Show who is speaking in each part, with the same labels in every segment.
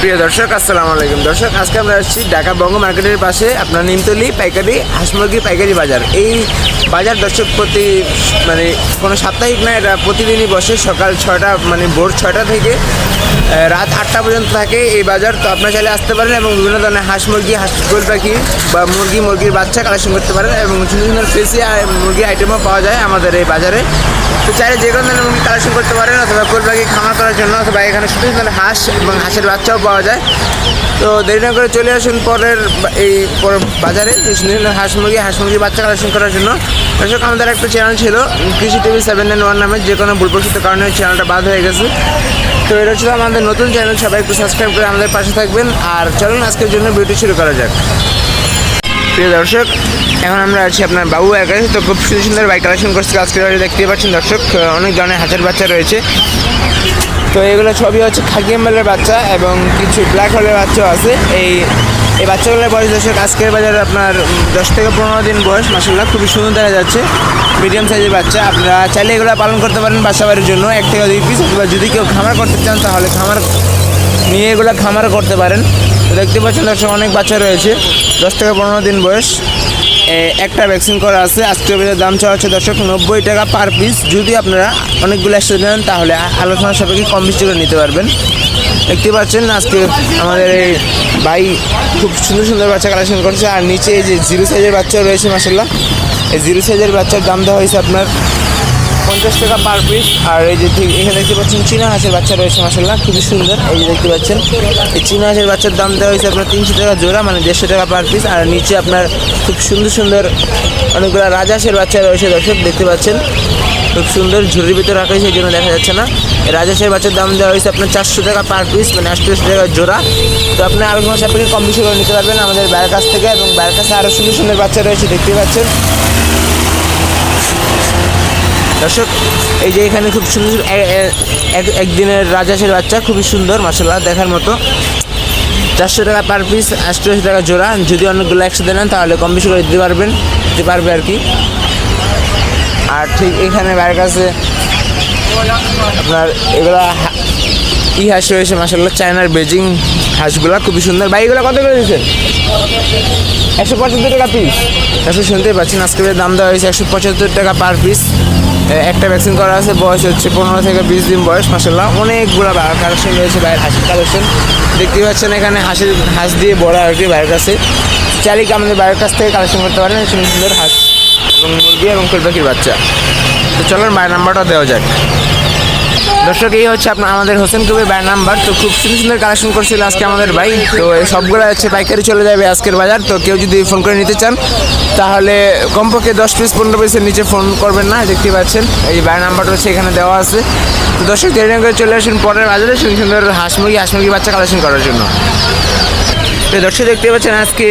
Speaker 1: প্রিয় দর্শক আসসালামু আলাইকুম। দর্শক আজকে আমরা আসছি ঢাকা বঙ্গ মার্কেটের পাশে আপনার নিমতলি পাইকারি হাঁস মুরগি পাইকারি বাজার। এই বাজার দর্শক প্রতি কোনো সাপ্তাহিক না, এটা প্রতিদিনই বসে। সকাল 6টা ভোর 6টা থেকে রাত 8টা পর্যন্ত থাকে এই বাজার। তো আপনারা চাইলে আসতে পারেন এবং বিভিন্ন ধরনের হাঁস মুরগি, হাঁস কোয়েল পাখি বা মুরগির বাচ্চা কালেকশন করতে পারেন এবং সুন্দর সুন্দর ফেসি মুরগি আইটেমও পাওয়া যায় আমাদের এই বাজারে। তো চাইলে যে কোনো ধরনের মুরগি কালেকশন করতে পারেন, অথবা কোয়েল পাখি খামার করার জন্য, অথবা এখানে সুন্দর সুন্দর হাঁস এবং হাঁসের বাচ্চাও পাওয়া যায়। তো দেরি না করে চলে আসুন পরের এই বাজারে হাঁস মুরগি বাচ্চা কালেকশন করার জন্য। দর্শক আমাদের একটা চ্যানেল ছিল কৃষি টিভি 791 নামে, যে কোনো ভুলপ্রসূত কারণে চ্যানেলটা বাদ হয়ে গেছে। তো এটা ছিল আমাদের নতুন চ্যানেল, সবাই একটু সাবস্ক্রাইব করে আমাদের পাশে থাকবেন। আর চলুন আজকের জন্য ভিডিও শুরু করা যাক। প্রিয় দর্শক, এখন আমরা আছি আপনার বাবু একাই। তো খুব সুন্দর সুন্দর বাইক কালেকশন করছি আজকের বাজারে, দেখতে পাচ্ছেন দর্শক। অনেক ধরনের হাঁসের বাচ্চা রয়েছে। তো এগুলো সবই হচ্ছে খাকি এমএলের বাচ্চা এবং কিছু ব্ল্যাক হোলের বাচ্চাও আছে। এই বাচ্চাগুলোর বয়স দর্শক আজকের বাজারে আপনার 10 থেকে 15 দিন বয়স। মাশাআল্লাহ খুবই সুন্দর দেখা যাচ্ছে, মিডিয়াম সাইজের বাচ্চা। আপনারা চাইলে এগুলো পালন করতে পারেন বাসা বাড়ির জন্য 1 থেকে 2 পিস, অথবা যদি কেউ খামার করতে চান তাহলে খামার নিয়ে এগুলো খামারও করতে পারেন। তো দেখতে পাচ্ছেন দর্শক অনেক বাচ্চা রয়েছে, 10 থেকে 15 দিন বয়স। একটা ভ্যাকসিন করা আছে। আজকের বাজার দাম চাওয়া হচ্ছে দর্শক 90 টাকা পার পিস। যদি আপনারা অনেকগুলো একসাথে নেন তাহলে আলোচনার সাপেক্ষে কম বেশি করে নিতে পারবেন। দেখতে পাচ্ছেন আজকে আমাদের এই ভাই খুব সুন্দর সুন্দর বাচ্চা কালেকশন করছে। আর নিচে এই যে 0 সাইজের বাচ্চা রয়েছে, মাশাআল্লাহ এই 0 সাইজের বাচ্চার দাম দেওয়া হয়েছে আপনার 50 টাকা পার পিস। আর এই যে ঠিক এখানে দেখতে পাচ্ছেন চীনা হাঁসের বাচ্চা রয়েছে, মাশাআল্লাহ খুবই সুন্দর। এই যে দেখতে পাচ্ছেন এই চীনা হাঁসের বাচ্চার দাম দেওয়া হয়েছে আপনার 300 টাকা জোড়া, 150 টাকা পার পিস। আর নিচে আপনার খুব সুন্দর সুন্দর অনেকগুলো রাজহাঁসের বাচ্চা রয়েছে দর্শক, দেখতে পাচ্ছেন খুব সুন্দর। ঝুড়ির ভিতরে রাখা হয়েছে, এই জন্য দেখা যাচ্ছে না। রাজহাঁসের বাচ্চার দাম দেওয়া হয়েছে আপনার 400 টাকা পার পিস, 88 টাকা জোড়া। তো আপনি আলোচনার সাপেক্ষে কম বেশি করে নিতে পারবেন আমাদের বাইরের কাছ থেকে। এবং বাইরের কাছে আরও সুন্দর সুন্দর বাচ্চা রয়েছে, দেখতে পাচ্ছেন দর্শক। এই যে এখানে খুব সুন্দর একদিনের রাজহাঁসের বাচ্চা, খুবই সুন্দর মাশাআল্লাহ দেখার মতো। 400 টাকা পার পিস, 88 টাকা জোড়া। যদি অনেকগুলো একসাথে নেন তাহলে কম বেশি করে দিতে পারবে আর কি। আর ঠিক এখানে বাইরের কাছে আপনার এগুলা হাঁস রয়েছে মাশাআল্লাহ, চায়নার বেজিং হাঁসগুলা খুবই সুন্দর। ভাই এগুলো কত করে দিচ্ছেন? 175 টাকা পিস। দর্শক শুনতেই পাচ্ছেন আজকের দাম দেওয়া হয়েছে 175 টাকা পার পিস। একটা ভ্যাকসিন করা আছে, বয়স হচ্ছে 15 থেকে 20 দিন বয়স। মাশাআল্লাহ অনেকগুলো কালেকশন রয়েছে বাইরের হাঁসের কালেকশন, দেখতে পাচ্ছেন এখানে হাঁস দিয়ে বড় আর কি বাইরের কাছে। চাইলে আমাদের বাইরের কাছ থেকে কালেকশন করতে পারেন সুন্দর সুন্দর হাঁস এবং মুরগি এবং কোয়েল পাখির বাচ্চা। তো চলুন বাইরের নাম্বারটা দেওয়া যাক। দর্শক এই হচ্ছে আমাদের হোসেন কবির ভাইয়ের নাম্বার। তো খুব সুন্দর সুন্দর কালেকশন করছিল আজকে আমাদের ভাই। তো এই সবগুলো হচ্ছে পাইকারি চলে যাবে আজকের বাজার। তো কেউ যদি ফোন করে নিতে চান তাহলে কমপক্ষে 10 পিস 15 পিসের নিচে ফোন করবেন না, দেখতে পাচ্ছেন এই ভাইয়ের নাম্বারটা হচ্ছে এখানে দেওয়া আছে। তো দর্শক দেরি না করে চলে আসুন পরের বাজারে সুন্দর সুন্দর হাঁস মুরগি বাচ্চা কালেকশন করার জন্য। দর্শক দেখতে পাচ্ছেন আজকে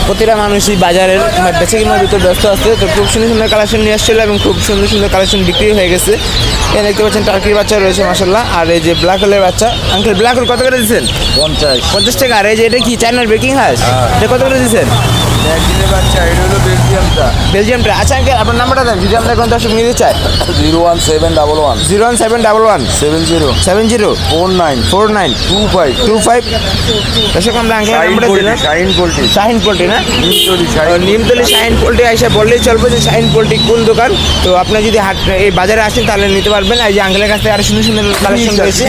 Speaker 1: প্রতিটা মানুষই বাজারের বেচে কেনার ভিতরে ব্যস্ত আছে। তো খুব সুন্দর সুন্দর কালেকশন নিয়ে আসছিল এবং খুব সুন্দর সুন্দর কালেকশন বিক্রি হয়ে গেছে। এখানে দেখতে পাচ্ছেন টার্কির বাচ্চা রয়েছে মাশাআল্লাহ। আর এই যে ব্ল্যাক হোলের বাচ্চা, আঙ্কেল ব্ল্যাক হোল কত করে দিচ্ছেন? 50 টাকা। আর এই যে এটা কি চায়নার বেকিং হাঁস, এটা কত করে দিচ্ছেন? বেলজিয়ামটা। আচ্ছা আঙ্কেল আপনার নাম্বারটা দেন যদি আমরা কোনো দর্শক নিতে চাই।
Speaker 2: 01711
Speaker 1: 70 49 25। দর্শক আমরা আঙ্কেল নাম্বারটা দিলাম। শাহিন পোল্ট্রি না, নিমতলি শাহিন পোল্ট্রি আইসা বললেই চলবে যে শাহিন পোল্ট্রি কোন দোকান। তো আপনি যদি এই বাজারে আসেন তাহলে নিতে পারবেন। এই যে আঙ্কেলের কাছে আরো সুন্দর সুন্দর কালেকশন রয়েছে।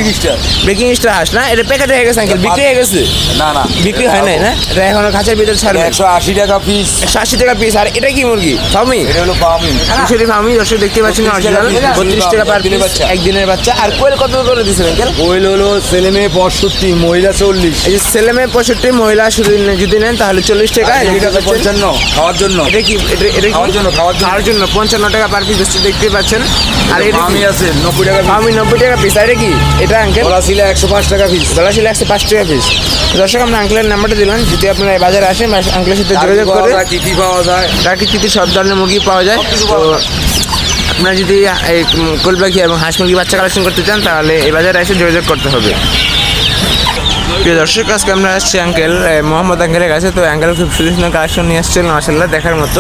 Speaker 1: বেকিং স্টার হাঁস না, এটা প্যাকেট হয়ে গেছে আঙ্কেল, বিক্রি হয়ে গেছে?
Speaker 2: না
Speaker 1: বিক্রি হয় নাই না, এটা এখনো খাঁচার ভিতরে ছাড়বে।
Speaker 2: 180 টাকা পিস।
Speaker 1: 180 টাকা পিস। আর এটা কি মুরগি? ফার্মি?
Speaker 2: এটা হলো ফার্মি।
Speaker 1: ফার্মি। দর্শক দেখতে পাচ্ছেন 32 টাকা পার পিস, একদিনের বাচ্চা। আর কোয়েল কত করে দিচ্ছেন আঙ্কেল?
Speaker 2: কোয়েল হলো ছেলে মেয়ে 65, মহিলা 40।
Speaker 1: এই যে ছেলে মেয়ে 65, মহিলা যদি নেন তাহলে 40 টাকা।
Speaker 2: 55 খাওয়ার জন্য।
Speaker 1: এটা কি? এটা খাওয়ার জন্য 55 টাকা পার পিস দেখতে পাচ্ছেন। আর এটা
Speaker 2: ফার্মি আছে 90 টাকা।
Speaker 1: ফার্মি 90 টাকা পিস। আর এটা কি? এটা আঙ্কেল
Speaker 2: গলা ছিল 105 টাকা পিস।
Speaker 1: গলা ছিল 105 টাকা পিস। দর্শক আমরা আঙ্কেলের নাম্বারটা দিলাম, যদি আপনারা বাজারে আসেন আঙ্কেলের সাথে যোগাযোগ করে
Speaker 2: কি পাওয়া যায়,
Speaker 1: টার্কি চিতি সব ধরনের মুরগি পাওয়া যায়। তো আপনারা যদি এই কোয়েল পাখি এবং হাঁস মুরগি বাচ্চা কালেকশন করতে চান তাহলে এই বাজারে এসে যোগাযোগ করতে হবে। প্রিয় দর্শক, আজকে আমরা আসছি আঙ্কেল মোহাম্মদ আঙ্কেলের কাছে। তো আঙ্কেল খুব সুন্দর সুন্দর কালেকশন নিয়ে আসছিলেন মাসাল্লাহ, দেখার মতো।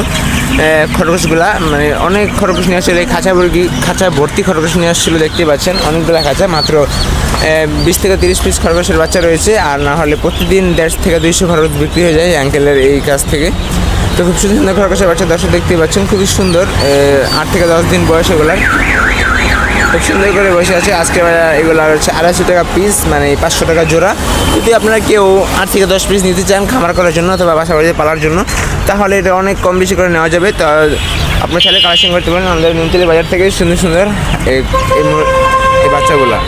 Speaker 1: খরগোশগুলা মানে অনেক খরগোশ নিয়ে আসছিল, এই খাঁচা ভর্তি খরগোশ নিয়ে আসছিলো, দেখতে পাচ্ছেন অনেকগুলো খাঁচা। মাত্র 20 থেকে 30 পিস খরগোশের বাচ্চা রয়েছে, আর না হলে প্রতিদিন 150 থেকে 200 খরগোশ বিক্রি হয়ে যায় আঙ্কেলের এই কাছ থেকে। তো খুব সুন্দর সুন্দর খরগোশের বাচ্চা দর্শক দেখতে পাচ্ছেন, খুবই সুন্দর। 8 থেকে 10 দিন বয়স এগুলার, খুব সুন্দর করে বসে আছে। আজকে এগুলো হচ্ছে 250 টাকা পিস, মানে 500 টাকা জোড়া। যদি আপনারা কেউ 8 থেকে 10 পিস নিতে চান খামার করার জন্য অথবা বাসা বাড়িতে পালার জন্য, তাহলে এটা অনেক কম বেশি করে নেওয়া যাবে। তো আপনার চাইলে কালেকশন করতে পারেন আমাদের নিমতলী বাজার থেকে সুন্দর সুন্দর এই বাচ্চাগুলা।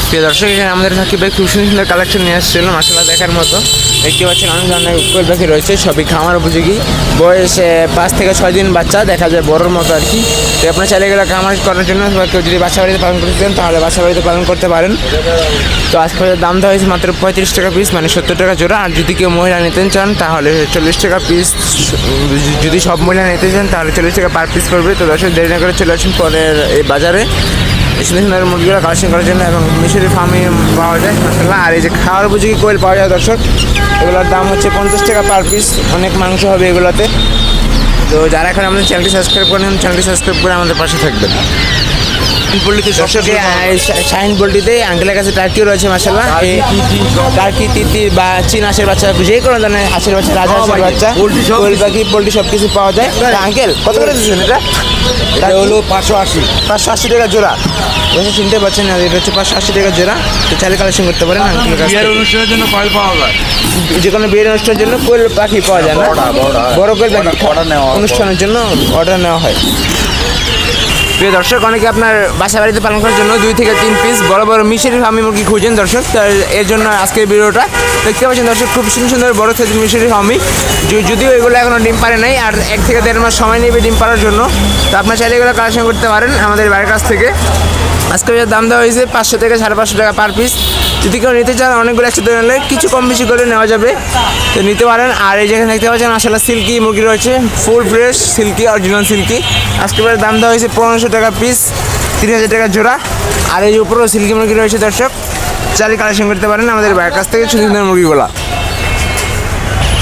Speaker 1: প্রিয় দর্শক, এখানে আমাদের সাকিব ভাই খুব সুন্দর সুন্দর কালেকশন নিয়ে আসছিল মাসাল্লাহ, দেখার মতো। দেখতে পাচ্ছেন অনেক ধরনের কোয়েল পাখি রয়েছে, সবই খামার উপযোগী। বয়স 5 থেকে 6 দিন বাচ্চা, দেখা যায় বড়োর মতো আর কি। তো আপনার চাইলে এগুলো খামার করার জন্য বা কেউ যদি বাসা বাড়িতে পালন করতে চান তাহলে বাসা বাড়িতে পালন করতে পারেন। তো আজকে দাম দেওয়া হয়েছে মাত্র 35 টাকা পিস, মানে 70 টাকা জোড়া। আর যদি কেউ মহিলা নিতে চান তাহলে 40 টাকা পিস। যদি সব মহিলা নিতে চান তাহলে 40 টাকা পার পিস পড়বে। তো দর্শক, দেরি না করে চলে আসুন পরের এই বাজারে সুন্দর সুন্দর মুরগিগুলো কালেকশন করার জন্য, এবং মিশরি ফার্মে পাওয়া যায় মাসাল্লাহ। আর এই যে খাওয়ার উপযোগী কোয়েল পাওয়া যায় দর্শক, এগুলোর দাম হচ্ছে 50 টাকা পার পিস। অনেক মাংস হবে এগুলোতে। তো যারা এখন আমাদের চ্যানেলটি সাবস্ক্রাইব করেন, চ্যানেলটি সাবস্ক্রাইব করে আমাদের পাশে থাকবেন। দর্শক, শাহিন পোল্ট্রিতে আঙ্কেলের কাছে টার্কিও রয়েছে মাসাল্লাহ। টার্কি, তিতির বা চীন হাঁসের বাচ্চা, যে কোনো ধরনের হাঁসের বাচ্চা, রাজা হাঁসের বাচ্চা, কোয়েল পাখি, পোল্ট্রি সব কিছু পাওয়া যায়। আঙ্কেল কত করে দিচ্ছেন এটা?
Speaker 2: এটা হলো 580
Speaker 1: টাকা জোড়া। বসে শুনতে পাচ্ছেন, এটা হচ্ছে 580 টাকা জোড়া। তো চাইলে কালেকশন করতে পারেন আঙ্কেলের কাছে।
Speaker 2: বিয়ের অনুষ্ঠানের জন্য কয়েল পাওয়া যায়,
Speaker 1: যে কোনো বিয়ের অনুষ্ঠানের জন্য কোয়েল পাখি পাওয়া যায় না, বড় কোয়েল পাখি
Speaker 2: অর্ডার নেওয়া হয়,
Speaker 1: অনুষ্ঠানের জন্য অর্ডার নেওয়া হয়। প্রিয় দর্শক, অনেকে আপনার বাসা বাড়িতে পালন করার জন্য 2 থেকে 3 পিস বড় বড় মিশরি ফার্মি মুরগি খুঁজেন দর্শক। তার এর জন্য আজকের ভিডিওটা দেখতে পাচ্ছেন দর্শক, খুব সুন্দর সুন্দর বড় সাইজের মিশরি ফার্মি। যদিও এগুলো এখনও ডিম পারে নাই, আর 1 থেকে 1.5 মাস সময় নেবে ডিম পাড়ার জন্য। তো আপনার চাইলে এগুলো কালেকশন করতে পারেন আমাদের বাড়ির কাছ থেকে। আজকে দাম দেওয়া হয়েছে 500 থেকে 550 টাকা পার পিস। যদি কেউ নিতে চান অনেকগুলো একসাথে নিলে কিছু কম বেশি করে নেওয়া যাবে, তো নিতে পারেন। আর এই যেখানে দেখতে পাচ্ছেন আসলে সিল্কি মুরগি রয়েছে, full fresh silkie, original silkie. আজকে দাম দেওয়া হয়েছে 1500 টাকা পিস, 3000 টাকা জোড়া। আর এই উপরেও সিল্কি মুরগি রয়েছে দর্শক, চাইলে কালেকশন করতে পারেন আমাদের বাড়ির কাছ থেকে সুন্দর সুন্দর মুরগিগুলা।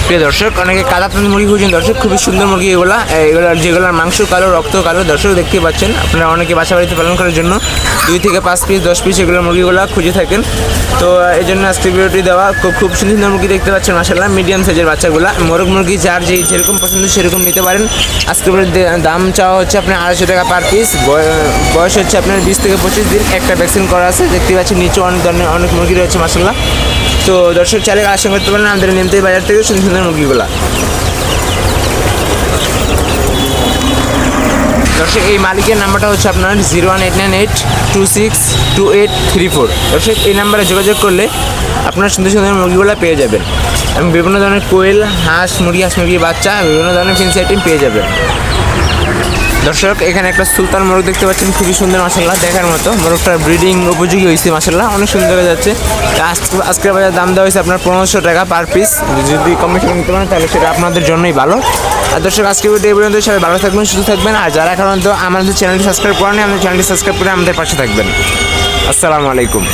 Speaker 1: প্রিয় দর্শক, অনেকে কাদাপ্রান্ত মুরগি খুঁজছেন দর্শক, খুবই সুন্দর মুরগি এগুলো। যেগুলোর মাংস কালো, রক্ত কালো দর্শক দেখতে পাচ্ছেন। আপনারা অনেকে বাসা বাড়িতে পালন করার জন্য 2 থেকে 5 পিস 10 পিস এগুলো মুরগিগুলো খুঁজে থাকেন। তো এই জন্য আজকে ভিডিওটি দেওয়া। খুব সুন্দর সুন্দর মুরগি দেখতে পাচ্ছেন মাসাল্লাহ, মিডিয়াম সাইজের বাচ্চাগুলো। মোরগ মুরগি যার যেরকম পছন্দ সেরকম নিতে পারেন। আজকে দাম চাওয়া হচ্ছে আপনার 250 টাকা পার পিস। বয়স হচ্ছে আপনার 20 থেকে 25 দিন। একটা ভ্যাকসিন করা আছে, দেখতে পাচ্ছেন নিচে অনেক ধরনের অনেক মুরগি রয়েছে মাসাল্লাহ। তো দর্শক, চাইলে কালেকশন করতে পারেন আমাদের নিমতলী বাজার থেকে সুন্দর সুন্দর মুরগিগুলা। দর্শক, এই মালিকের নাম্বারটা হচ্ছে আপনার 01898262834। দর্শক, এই নাম্বারে যোগাযোগ করলে আপনার সুন্দর সুন্দর মুরগিগুলো পেয়ে যাবেন, এবং বিভিন্ন ধরনের কোয়েল, হাঁস মুরগি বাচ্চা, বিভিন্ন ধরনের ফেন্সি আইটেম পেয়ে যাবেন। দর্শক, এখানে একটা সুলতান মোরগ দেখতে পাচ্ছেন, খুবই সুন্দর মাসাল্লাহ, দেখার মতো। মোরগটার ব্রিডিং উপযোগী হয়েছে মাসাল্লাহ, অনেক সুন্দর হয়ে যাচ্ছে। আজকের বাজার দাম দেওয়া হয়েছে আপনার 1500 টাকা পার পিস। যদি কমিশন নিতে পারেন তাহলে সেটা আপনাদের জন্যই ভালো। আর দর্শক, আজকে ভিডিও এই পর্যন্ত। সবাই ভালো থাকবেন, সুস্থ থাকবেন। আর যারা এখন আমাদের চ্যানেলটি সাবস্ক্রাইব করেন, আমাদের চ্যানেলটি সাবস্ক্রাইব করে আমাদের পাশে থাকবেন। আসসালামু আলাইকুম।